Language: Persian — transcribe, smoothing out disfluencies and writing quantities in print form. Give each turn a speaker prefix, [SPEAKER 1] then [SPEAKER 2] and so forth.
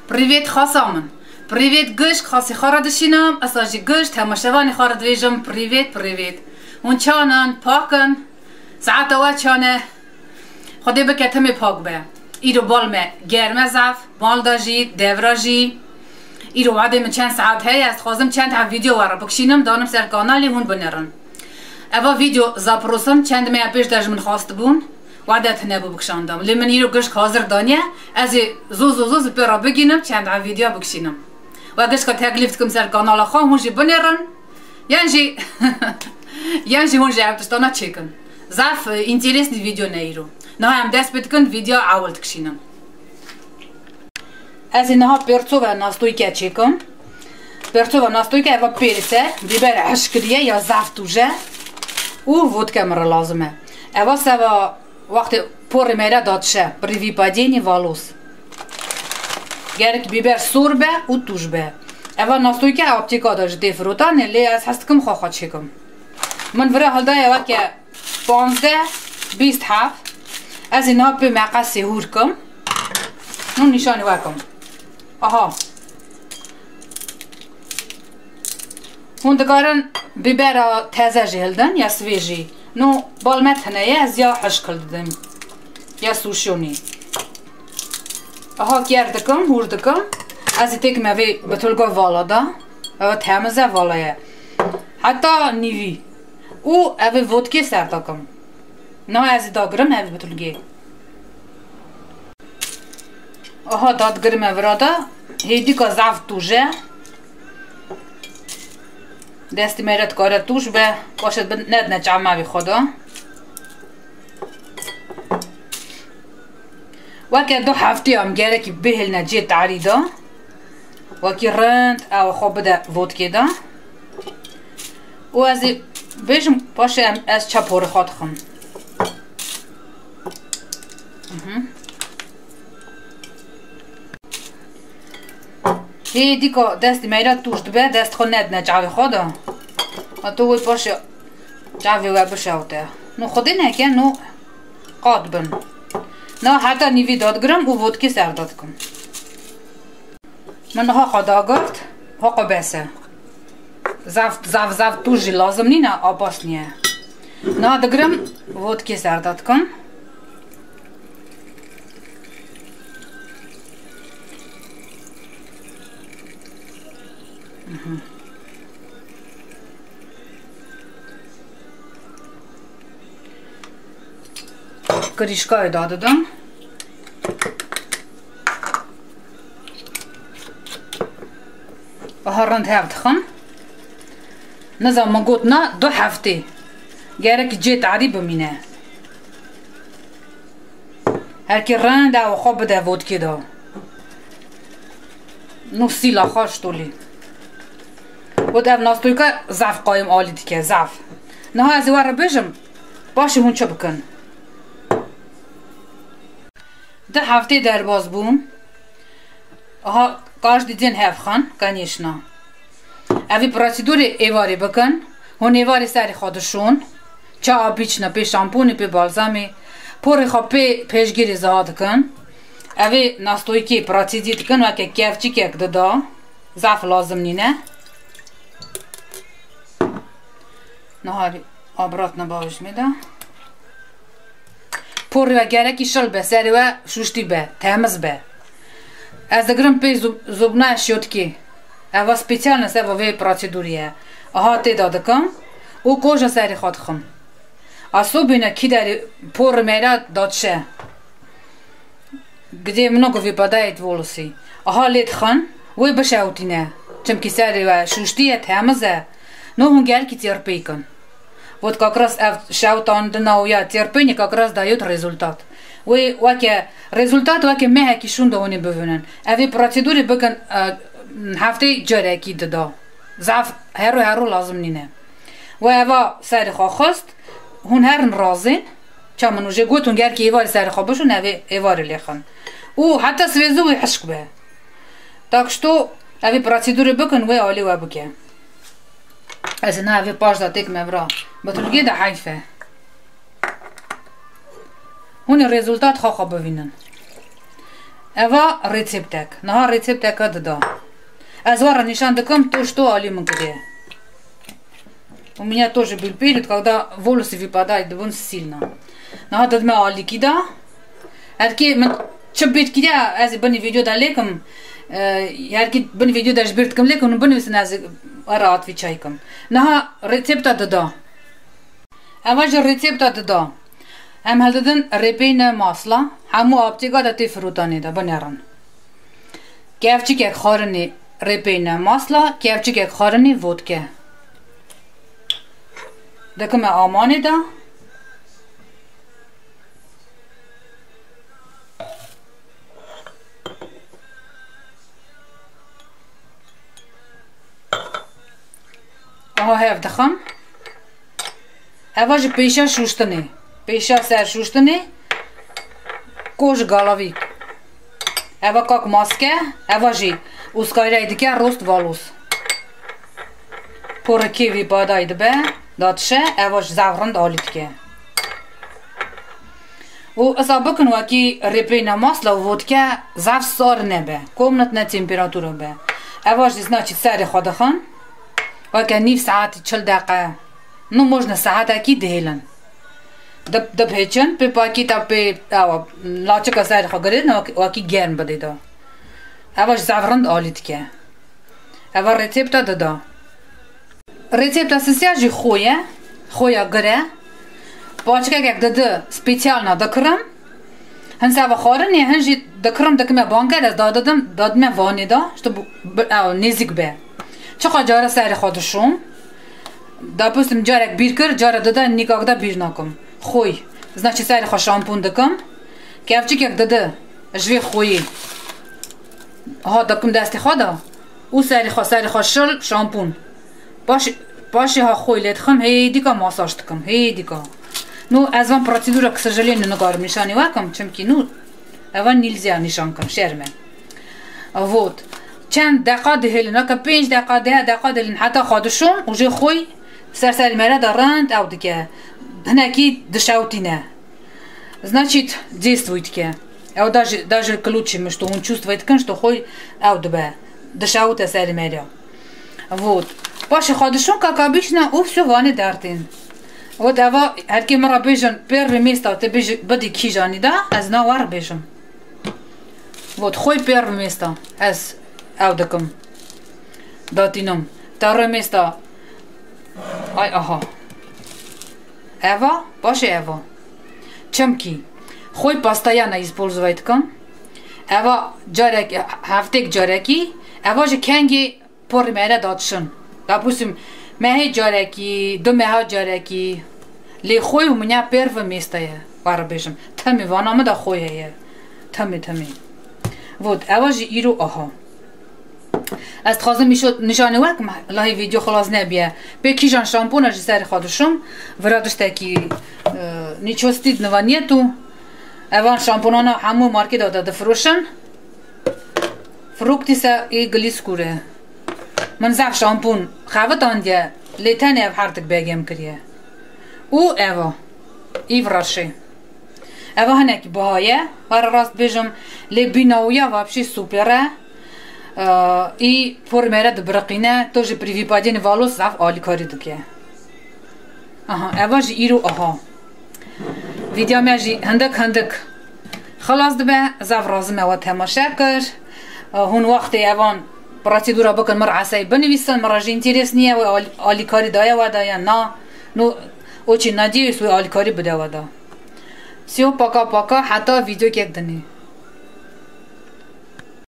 [SPEAKER 1] Привет, خاصامن. Привет, гыш, خاصي خاردشینم. اساجی گش تماشاوانی خارد ویجم. Привет. اون چانن پاکن. ساعت و چانه. خودی بکتمی پاک به. ایرو بالمه گرمه زف. مال داجی، دوراجی. ایرو وعده من چند ساعت هی است. خواستم چند تا ویدیو وارا بکشینم. دانم سر کانالی هون بنرن. اوا ویدیو زاپروسم چند می اپیش داج من خواست بون. وعدت نبو بکشاندم. لیمن ایرو گش حاضر دانیه. از زوز پیرا بگینم چند تا ویدیو بکشینم. و گش که تکلیف کم سر کانال خواهم هونجی بنرن. یعنی هونجی ابتستانا چیکن. زاف اینترسنی ویدیو نیرو. نه هم دست بتکن ویدیو اول تکشینم. از اینها پرتو و ناستویکه چیکم. پرتو و ناستویکه و پیرسه. بیبر عشقیه یا زافتوجه. او ودکه مر لازمه. اوا سوا وقتی پر میره دادشه. پری падения волос. گرک بیبر سربه و توشبه. اول ناستویکه آپتیکا داشت دیفروتان لی از هستکم خواهد چیکم. من برای حال دای اول که 15-27 از اینها به مقصی هور کم. نون نشانی وکم. آها. هندگارن بیبر تازه جهلدن یا سویجی. نو بالمت هنایه از یا حش کردم. یا سوشونی. آها کردکم هوردکم. از تک موی بطولگاه والا دا. و تمزه والایه. حتی نیوی. او اوی ودکی سردکم. نه از داگرم اوی بطولگی. آها دادگرم اورادا. هیدی که زفت توشه. دستی میرد کاره توش به. باشد ند نجمع بی خدا. وکی 2 هفته هم گره که بهل نجی تعریده. وکی رند او خواب بده ودکی ده. و از بیشم باشه از چپور خود خم. هی که دستی میرد توشت به دست خود ند نجاوی خوده. و تو وی باشه جاوی و بشوته. نو خودی نکن نو قاد بن. نه حتی نیوی دادگرم و ودکی سر داد کن. من ها خدا گفت ها قبسه. زفت توشی لازم نی نه آباس نیه. نه دگرم ودکی سر داد کن. Кришкою дадам. هرند هفت خم. نظام گوتنا 2 هفته. گرک جیت عری بمینه. هر کی رند او خواب بده ودکی دا. نو سیلا خوش تولی. ود اف ناستویکا زف قایم آلی دیگه زف. نه از واره بجم. باشه مون چه بکن. 2 هفته در باز بوم. آها کاش دیدین هف خان کنیشنا. اوی پروسیدوری ایواری بکن. هون ایواری سری خودشون. چه آبیچ نه پی شامپونی پی بالزامی. پوری خواب پی پیشگیری زهاد کن. اوی ناستویکی پروسیدید کن و که کفچی که دادا. زف لازم نینه. نهاری آبرات نباوش میده. پوری و گرکی شل به سری و شوشتی به تمز به. از دگرم پی زبنه شد که اوا سپیچال نسه و وی پروسیدوریه. آها تی دادکم او کوژا سری خود خم. آسو بینه کی داری پور میره دادشه. گده منو وی پدایت ولوسی. آها لید خان وی بشاوتینه. چم کی سری و شوشتیه تمزه. نو هون گل کی تیرپی کن. Вот как раз шаутан днауя терпение как раз дает результат. Вы ваке результат ваке мехки шунда они бывают. А вы процедуры быган هفته جاره کی دادا. زعف هرو لازم نینه. و اوا سر خواست هون هرن رازین. چه منوجه گوتون گر که ایواری سر خواه بشون اوی ایواری لیخن. او حتی سویزو وی حشق به. تاکشتو اوی پروسیدوری بکن وی آلی و بکن. از اینه اوی پاش دا تک مبرا. بطولگی دا حیفه. هون رزولتات خواه ببینن. اوا рецептек. Нага рецептека да. Азвара нишан дакам то, что али мукде. У меня тоже был период, когда волосы выпадают довольно сильно. Нага дадме али кида. Арки мен чабит кида, аз бани видео далеком. Ярки бани видео даже бирткам леком, но бани висен аз ара отвечайкам. Нага рецепта да. Ава же рецепта да. Am haldeden repene masla, hamu aptiga da te frutani da baneran. Kevchik ek kharani repene masla, kevchik ek kharani vodka. Dakame amani da. Aha hev dakham. Ava je pesha shushtani. Пеша сэр шуштане кож голови. Ева как маске, ева жи ускоряет ке рост волос. Пора киви падает бе, датше ева ж завранд алитке. У асабакн ваки репейна масла водке зав сор небе, комнатная температура бе. Ева ж значит сэр ходахан. Вака нив саат 40 дакиқа. Ну можно саат аки делан. دب هیچن पे पाकी तब पे लाचे का साइड खगरे ना वाकी ज्ञान बदे दो अवश जावरंद आलित क्या अवर रेसिप्टा दो रेसिप्टा से खोया गरे पाँच का क्या दे स्पेशल ना दकरम हंसा वखारन ये हंजी दकरम दक में बांका दाद में वाने दा что निजिक बे चका जरा साइड खादशुम допустим жарек биркер жара дада никогда бирнаком Хой, значит, сари ха шампун дакам. Кевчик як дада жве хои. Ха дакам дасти хада. У сари ха шал шампун. Паши ха хой летхам хейдика массаж дакам. Хейдика. Ну, аз вам процедура, к сожалению, нагарм нишани вакам, чемки, ну, аван нельзя нишанкам, шерме. Вот. Чан дака дехелин, ака 5 дака дехелин, хата хадушун, уже хой, сар мера дарант аудике. Ханаки дышаутина. Значит, действуйте. А даже к лучшему, что он чувствует, что хой аудбе. Дышаута саримеря. Вот. Паша ходишон, как обычно, у все вани дартин. Вот ава, харки мара бежан, первое место, ты бади кижани, да? Аз на вар бежан. Вот, хой первое место, аз аудакам. Датином. Второе место. Ай, ага. Эва, паше Эва. Чемки. Хой постоянно использует кам. Эва жареки, хафтек жареки. Эва же кенги пор мере датшин. Допустим, мехи жареки, до меха жареки. Ли хой у меня первое место е. Варбежем. Тами ванама да хой е. Тами. Вот, Эва же иру аха. از تازه میشد نشانه وقت لای ویدیو خلاص نبیه به کیجان شامپون از سر خودشم ورادشته کی نیچوستید نوانیتو اوان شامپونانا همو مارکت داده فروشن فروکتیسه ای گلیس کوره من زف شامپون خواه تاندیه لیتن او هردک بگیم کریه او ایوا ایوراشه ایوا هنکی باهایه ور راست بیجم لی بیناویا وابشی سوپره и формера добракина тоже при выпадении волос зав аликари дуке. Ага, эва же иру ага. Видео мяжи хандак. خلاص دبا زاف رازم او تماشا کر. هون وقت ایوان процедура بکن مر عصای بنویسن مراجع интереснее و аликари дая و дая на. Ну, очень надеюсь, вы аликари буде و да. Все, пока-пока, حتی видео как даны.